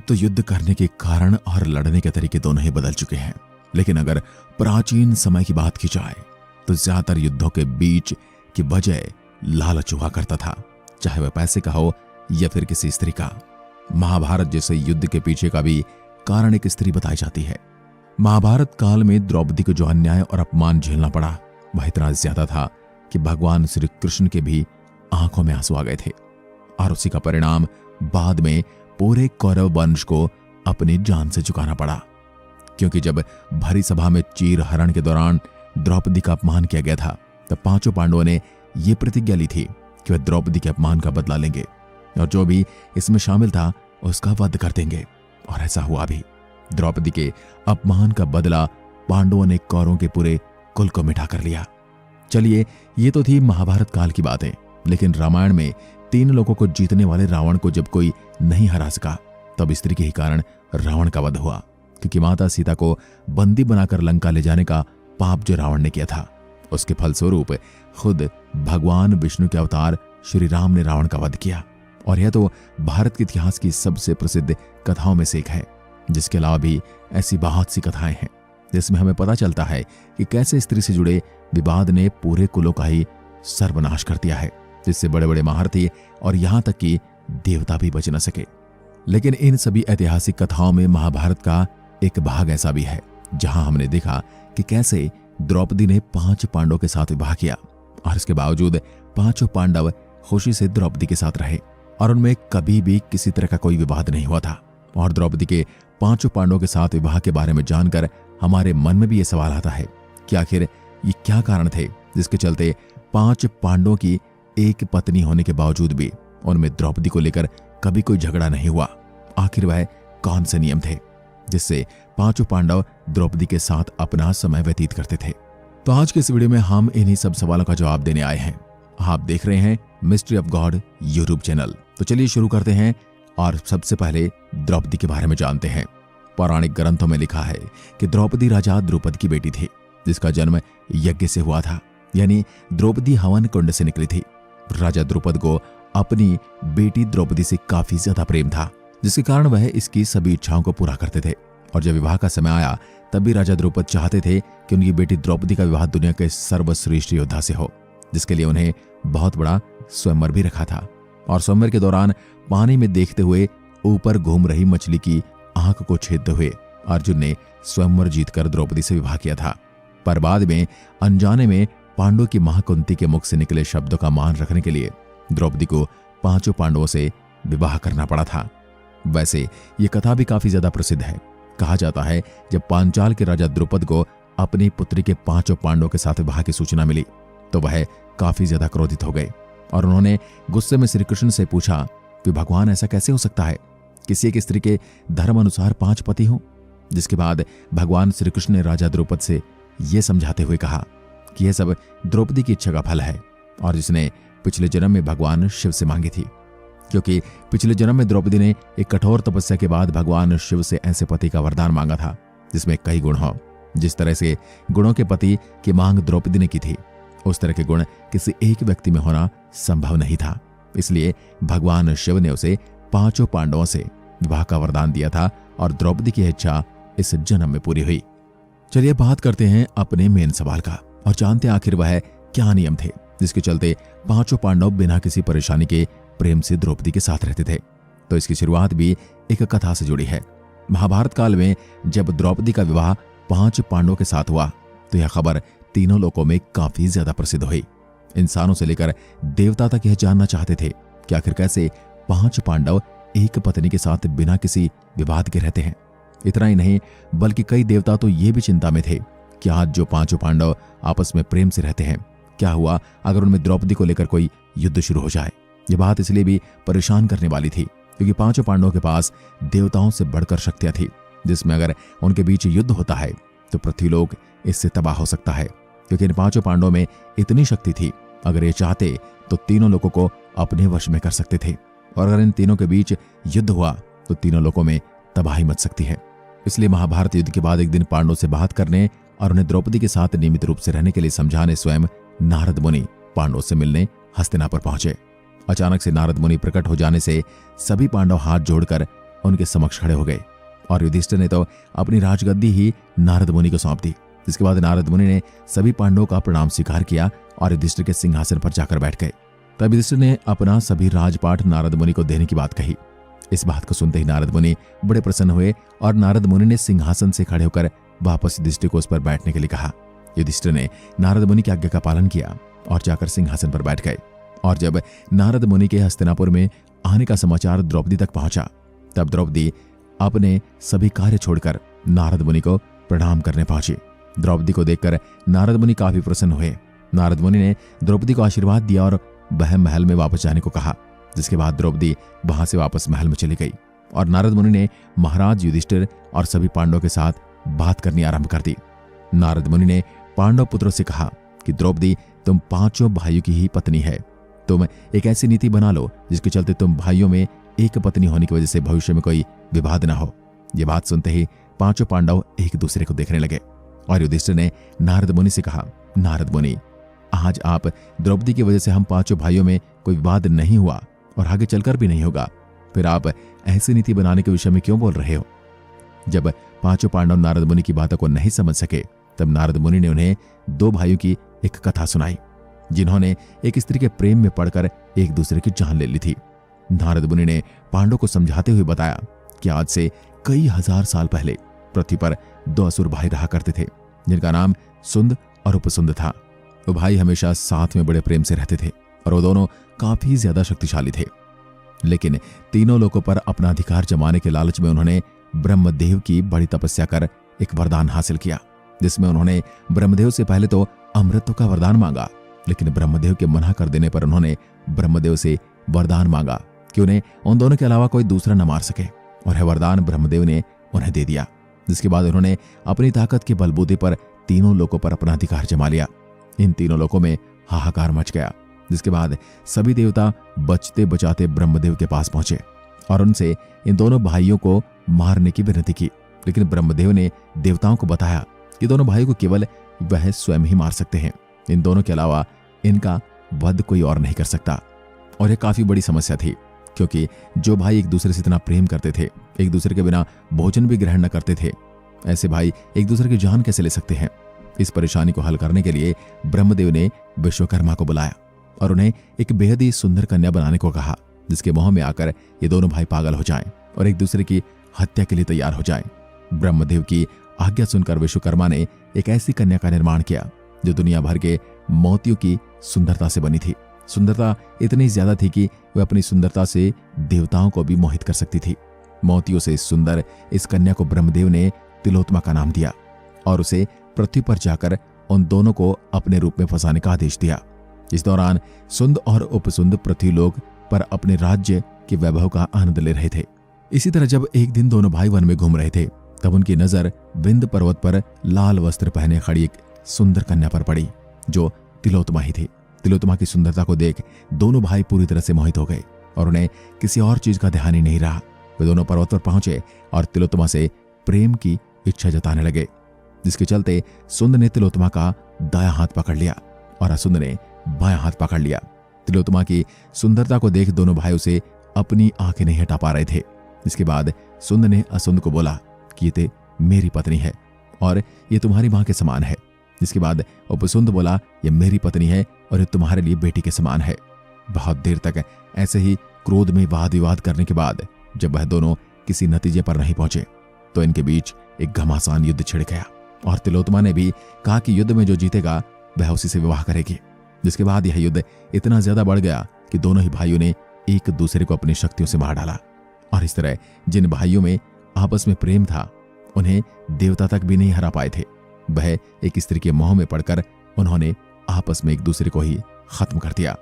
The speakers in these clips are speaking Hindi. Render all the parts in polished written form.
अब तो युद्ध करने के कारण और लड़ने के तरीके दोनों ही बदल चुके हैं। लेकिन अगर प्राचीन समय की बात की जाए तो ज्यादातर युद्धों के बीच की वजह लालच हुआ करता था, चाहे वह पैसे का हो या फिर किसी स्त्री का। महाभारत जैसे युद्ध के पीछे का भी कारण एक स्त्री बताई जाती है। महाभारत काल में द्रौपदी को जो अन्याय और अपमान झेलना पड़ा वह इतना ज्यादा था कि भगवान श्री कृष्ण के भी आंखों में आंसू आ गए थे, और उसी का परिणाम बाद में पूरे कौरव वंश को अपनी जान से चुकाना पड़ा। क्योंकि जब भरी सभा में चीर हरण के दौरान द्रौपदी का अपमान किया गया था तब पांचों पांडवों ने यह प्रतिज्ञा ली थी कि वह द्रौपदी के अपमान का बदला लेंगे और जो भी इसमें शामिल था उसका वध कर देंगे, और ऐसा हुआ भी। द्रौपदी के अपमान का बदला पांडवों ने कौरवों के पूरे कुल को मिटा कर लिया। चलिए, ये तो थी महाभारत काल की बातें, लेकिन रामायण में 3 लोगों को जीतने वाले रावण को जब कोई नहीं हरा सका तब स्त्री के ही कारण रावण का वध हुआ, क्योंकि माता सीता को बंदी बनाकर लंका ले जाने का पाप जो रावण ने किया था उसके फलस्वरूप खुद भगवान विष्णु के अवतार श्री राम ने रावण का वध किया। और यह तो भारत के इतिहास की सबसे प्रसिद्ध कथाओं में से एक है। जिसके अलावा भी ऐसी बहुत सी कथाएं हैं जिसमें हमें पता चलता है कि कैसे स्त्री से जुड़े विवाद ने पूरे कुलों का ही सर्वनाश कर दिया है, जिससे बड़े बड़े महारथी और यहां तक कि देवता भी बच न सके। लेकिन इन सभी ऐतिहासिक कथाओं में महाभारत का एक भाग ऐसा भी है जहां हमने देखा कि कैसे द्रौपदी ने 5 पांडवों के साथ विवाह किया, और इसके बावजूद 5 पांडव खुशी से द्रौपदी के साथ रहे और उनमें कभी भी किसी तरह का कोई विवाद नहीं हुआ था। और द्रौपदी के 5 पांडवों के साथ विवाह के बारे में जानकर हमारे मन में भी ये सवाल आता है कि आखिर ये क्या कारण थे जिसके चलते 5 पांडवों की एक पत्नी होने के बावजूद भी उनमें द्रौपदी को लेकर कभी कोई झगड़ा नहीं हुआ। आखिर वह कौन से नियम थे जिससे 5 पांडव द्रौपदी के साथ अपना समय व्यतीत करते थे? तो आज के इस वीडियो में हम इन्हीं सब सवालों का जवाब देने आए हैं। आप देख रहे हैं mystery of God YouTube channel. तो चलिए शुरू करते हैं और सबसे पहले द्रौपदी के बारे में जानते हैं। पौराणिक ग्रंथों में लिखा है कि द्रौपदी राजा द्रुपद की बेटी थी, जिसका जन्म यज्ञ से हुआ था, यानी द्रौपदी हवन कुंड से निकली थी। राजा द्रुपद को अपनी बेटी द्रौपदी से काफी ज्यादा प्रेम था, जिसके कारण वह इसकी सभी इच्छाओं को पूरा करते थे। और जब विवाह का समय आया तब भी राजा द्रुपद चाहते थे कि उनकी बेटी द्रौपदी का विवाह दुनिया के सर्वश्रेष्ठ योद्धा से हो, जिसके लिए उन्हें बहुत बड़ा स्वयंवर भी रखा था। और स्वयंवर के दौरान पानी में देखते हुए ऊपर घूम रही मछली की आंख को छेदते हुए अर्जुन ने स्वयंवर जीतकर द्रौपदी से विवाह किया था। पर बाद में अनजाने में पांडवों की मां कुंती के मुख से निकले शब्दों का मान रखने के लिए द्रौपदी को 5 पांडवों से विवाह करना पड़ा था। वैसे ये कथा भी काफी ज्यादा प्रसिद्ध है। कहा जाता है जब पांचाल के राजा द्रुपद को अपनी पुत्री के 5 पांडवों के साथ विवाह की सूचना मिली तो वह काफी ज्यादा क्रोधित हो गए और उन्होंने गुस्से में श्री कृष्ण से पूछा कि भगवान ऐसा कैसे हो सकता है, किसी एक स्त्री के धर्म अनुसार 5 पति हों। जिसके बाद भगवान श्री कृष्ण ने राजा द्रुपद से यह समझाते हुए कहा कि यह सब द्रौपदी की इच्छा का फल है और जिसने पिछले जन्म में भगवान शिव से मांगी थी, क्योंकि पिछले जन्म में द्रौपदी ने एक कठोर तपस्या के बाद भगवान शिव से ऐसे पति का वरदान मांगा था जिसमें कई गुण हो। जिस तरह से गुणों के पति की मांग द्रौपदी ने की थी उस तरह के गुण किसी एक व्यक्ति में होना संभव नहीं था। इसलिए भगवान शिव ने उसे 5 पांडवों से विवाह का वरदान दिया था और द्रौपदी की इच्छा इस जन्म में पूरी हुई। चलिए बात करते हैं अपने मेन सवाल का और जानते हैं आखिर वह क्या नियम थे जिसके चलते 5 पांडव बिना किसी परेशानी के प्रेम से द्रौपदी के साथ रहते थे। तो इसकी शुरुआत भी एक कथा से जुड़ी है। महाभारत काल में जब द्रौपदी का विवाह 5 पांडवों के साथ हुआ तो यह खबर तीनों लोकों में काफी ज्यादा प्रसिद्ध हुई। इंसानों से लेकर देवता तक यह जानना चाहते थे कि आखिर कैसे 5 पांडव एक पत्नी के साथ बिना किसी विवाद के रहते हैं। इतना ही नहीं बल्कि कई देवता तो ये भी चिंता में थे कि आज जो 5 पांडव आपस में प्रेम से रहते हैं, क्या हुआ अगर उनमें द्रौपदी को लेकर कोई युद्ध शुरू हो जाए। यह बात इसलिए भी परेशान करने वाली थी क्योंकि 5 पांडवों के पास देवताओं से बढ़कर शक्तियां थी, जिसमें अगर उनके बीच युद्ध होता है तो पृथ्वीलोक इससे तबाह हो सकता है। क्योंकि इन 5 पांडवों में इतनी शक्ति थी, अगर ये चाहते तो तीनों लोगों को अपने वश में कर सकते थे, और अगर इन तीनों के बीच युद्ध हुआ तो तीनों लोगों में तबाही मच सकती है। इसलिए महाभारत युद्ध के बाद एक दिन पांडवों से बात करने और उन्हें द्रौपदी के साथ नियमित रूप से रहने के लिए समझाने स्वयं नारद मुनि पांडवों से मिलने हस्तिनापुर पहुंचे। अचानक से नारद मुनि प्रकट हो जाने से सभी पांडव हाथ जोड़कर उनके समक्ष खड़े हो गए और युधिष्ठिर ने तो अपनी राजगद्दी ही नारद मुनि को सौंप दी। जिसके बाद नारद मुनि ने सभी पांडवों का प्रणाम स्वीकार किया और युधिष्ठिर के सिंहासन पर जाकर बैठ गए। तब युधिष्ठिर ने अपना सभी राजपाट नारद मुनि को देने की बात कही। इस बात को सुनते ही नारद मुनि बड़े प्रसन्न हुए और नारद मुनि ने सिंहासन से खड़े होकर वापस युधिष्ठिर को उस पर बैठने के लिए कहा। युधिष्ठिर ने नारद मुनि की आज्ञा का पालन किया और जाकर सिंहासन पर बैठ गए। और जब नारद मुनि के हस्तिनापुर में आने का समाचार द्रौपदी तक पहुंचा, तब द्रौपदी अपने सभी कार्य छोड़कर नारद मुनि को प्रणाम करने पहुंची। द्रौपदी को देखकर नारद मुनि काफी प्रसन्न हुए। नारद मुनि ने द्रौपदी को आशीर्वाद दिया और वह महल में वापस जाने को कहा। जिसके बाद द्रौपदी वहां से वापस महल में चली गई और नारद मुनि ने महाराज युधिष्ठिर और सभी पांडवों के साथ बात करनी आरंभ कर दी। नारद मुनि ने पांडव पुत्रों से कहा कि द्रौपदी, तुम पांचों भाइयों की ही पत्नी है। तुम एक ऐसी नीति बना लो जिसके चलते तुम भाइयों में एक पत्नी होने की वजह से भविष्य में कोई विवाद न हो। यह बात सुनते ही पांचों पांडव एक दूसरे को देखने लगे और युधिष्ठिर ने नारद मुनि से कहा, नारद मुनि, आज आप द्रौपदी की वजह से हम पांचों भाइयों में कोई विवाद नहीं हुआ और आगे चलकर भी नहीं होगा, फिर आप ऐसी नीति बनाने के विषय में क्यों बोल रहे हो? जब पांचों पांडव नारद मुनि की बातों को नहीं समझ सके, तब नारद मुनि ने उन्हें दो भाइयों की एक कथा सुनाई जिन्होंने एक स्त्री के प्रेम में पड़कर एक दूसरे की जान ले ली थी। नारद मुनि ने पांडवों को समझाते हुए बताया कि आज से कई हजार साल पहले पृथ्वी पर दो असुर भाई रहा करते थे जिनका नाम सुंद और उपसुंद था। वो भाई हमेशा साथ में बड़े प्रेम से रहते थे और वो दोनों काफी ज्यादा शक्तिशाली थे। लेकिन तीनों लोगों पर अपना अधिकार जमाने के लालच में उन्होंने ब्रह्मदेव की बड़ी तपस्या कर एक वरदान हासिल किया, जिसमें उन्होंने ब्रह्मदेव से पहले तो अमृत का वरदान मांगा, लेकिन ब्रह्मदेव के मना कर देने पर उन्होंने ब्रह्मदेव से वरदान मांगा कि उन्हें उन दोनों के अलावा कोई दूसरा न मार सके, और यह वरदान ब्रह्मदेव ने उन्हें दे दिया। जिसके बाद उन्होंने अपनी ताकत के बलबूते पर तीनों लोगों पर अपना अधिकार जमा लिया। इन तीनों लोगों में हाहाकार मच गया। जिसके बाद सभी देवता बचते बचाते ब्रह्मदेव के पास पहुंचे और उनसे इन दोनों भाइयों को मारने की विनती की, लेकिन ब्रह्मदेव ने देवताओं को बताया कि दोनों भाइयों को केवल वह स्वयं ही मार सकते हैं, इन दोनों के अलावा इनका वध कोई और नहीं कर सकता। और यह काफी बड़ी समस्या थी, क्योंकि जो भाई एक दूसरे से इतना प्रेम करते थे, एक दूसरे के बिना भोजन भी ग्रहण न करते थे, ऐसे भाई एक दूसरे की जान कैसे ले सकते हैं? इस परेशानी को हल करने के लिए ब्रह्मदेव ने विश्वकर्मा को बुलाया और उन्हें एक बेहद ही सुंदर कन्या बनाने को कहा, जिसके मोह में आकर ये दोनों भाई पागल हो जाएं और एक दूसरे की हत्या के लिए तैयार हो जाएं। ब्रह्मदेव की आज्ञा सुनकर विश्वकर्मा ने एक ऐसी कन्या का निर्माण किया जो दुनिया भर के मोतियों की सुंदरता से बनी थी। सुंदरता इतनी ज्यादा थी कि वह अपनी सुंदरता से देवताओं को भी मोहित कर सकती थी। मोतियों से सुंदर इस कन्या को ब्रह्मदेव ने तिलोत्तमा का नाम दिया और उसे पृथ्वी पर जाकर उन दोनों को अपने रूप में फंसाने का आदेश दिया। इस दौरान सुंद और उपसुंद पृथ्वीलोक पर अपने राज्य के वैभव का आनंद ले रहे थे। इसी तरह जब एक दिन दोनों भाई वन में घूम रहे थे, तब उनकी नजर विंध्य पर्वत पर लाल वस्त्र पहने खड़ी एक सुंदर कन्या पर पड़ी जो तिलोत्तमा ही थी। तिलोत्तमा की सुंदरता को देख दोनों भाई पूरी तरह से मोहित हो गए और उन्हें किसी और चीज का ध्यान ही नहीं रहा। वे दोनों पर्वत पर पहुंचे और तिलोत्तमा से प्रेम की इच्छा जताने लगे, जिसके चलते सुंद ने तिलोत्तमा का दायां हाथ पकड़ लिया और असुंद ने बायां हाथ पकड़ लिया। तिलोत्तमा की सुंदरता को देख दोनों भाई उसे अपनी आंखें नहीं हटा पा रहे थे। इसके बाद सुंद ने असुंद को बोला कि ये मेरी पत्नी है और ये तुम्हारी मां के समान है। जिसके बाद उपसुंद बोला, ये मेरी पत्नी है और ये तुम्हारे लिए बेटी के समान है। बहुत देर तक ऐसे ही क्रोध में वाद विवाद करने के बाद जब वह दोनों किसी नतीजे पर नहीं पहुंचे, तो इनके बीच एक घमासान युद्ध छिड़ गया और तिलोत्तमा ने भी कहा कि युद्ध में जो जीतेगा वह उसी से विवाह करेगी। जिसके बाद यह युद्ध इतना ज्यादा बढ़ गया कि दोनों ही भाइयों ने एक दूसरे को अपनी शक्तियों से मार डाला। और इस तरह जिन भाइयों में आपस में प्रेम था, उन्हें देवता तक भी नहीं हरा पाए थे, वह एक स्त्री के मोह में पड़कर उन्होंने आपस में एक दूसरे को ही खत्म कर दिया।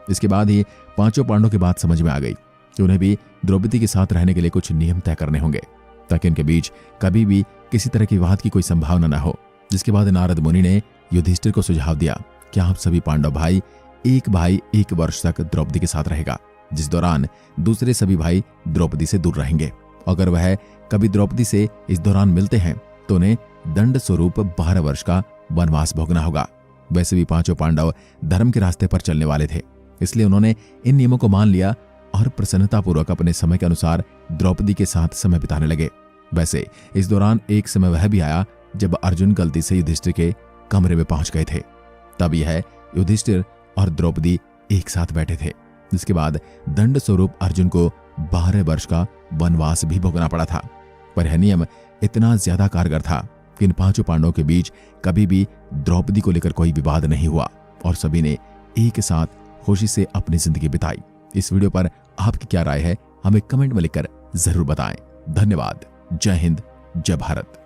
इसके बाद ही पांचों पांडवों की बात समझ में आ गई कि उन्हें भी द्रौपदी के साथ रहने के लिए कुछ नियम तय करने होंगे, ताकि उनके बीच कभी भी किसी तरह की विवाद की कोई संभावना न हो। जिसके बाद नारद मुनि ने युधिष्ठिर को सुझाव दिया कि आप सभी पांडव भाई एक वर्ष तक द्रौपदी के साथ रहेगा, जिस दौरान दूसरे सभी भाई द्रौपदी से दूर रहेंगे। अगर वह कभी द्रौपदी से इस दौरान मिलते हैं तो उन्हें दंड स्वरूप 12 वर्ष का वनवास भोगना होगा। वैसे भी पांचों पांडव धर्म के रास्ते पर चलने वाले थे, इसलिए उन्होंने इन नियमों को मान लिया और प्रसन्नतापूर्वक अपने समय के अनुसार द्रौपदी के साथ समय बिताने लगे। वैसे इस दौरान एक समय वह भी आया जब अर्जुन गलती से युधिष्ठिर के कमरे में पहुंच गए थे। तब यह युधिष्ठिर और द्रौपदी एक साथ बैठे थे, जिसके बाद दंड स्वरूप अर्जुन को 12 वर्ष का वनवास भी भोगना पड़ा था। पर यह नियम इतना ज्यादा कारगर था कि इन 5 पांडवों के बीच कभी भी द्रौपदी को लेकर कोई विवाद नहीं हुआ और सभी ने एक साथ खुशी से अपनी जिंदगी बिताई। इस वीडियो पर आपकी क्या राय है, हमें कमेंट में लिखकर जरूर बताएं। धन्यवाद। जय हिंद, जय भारत।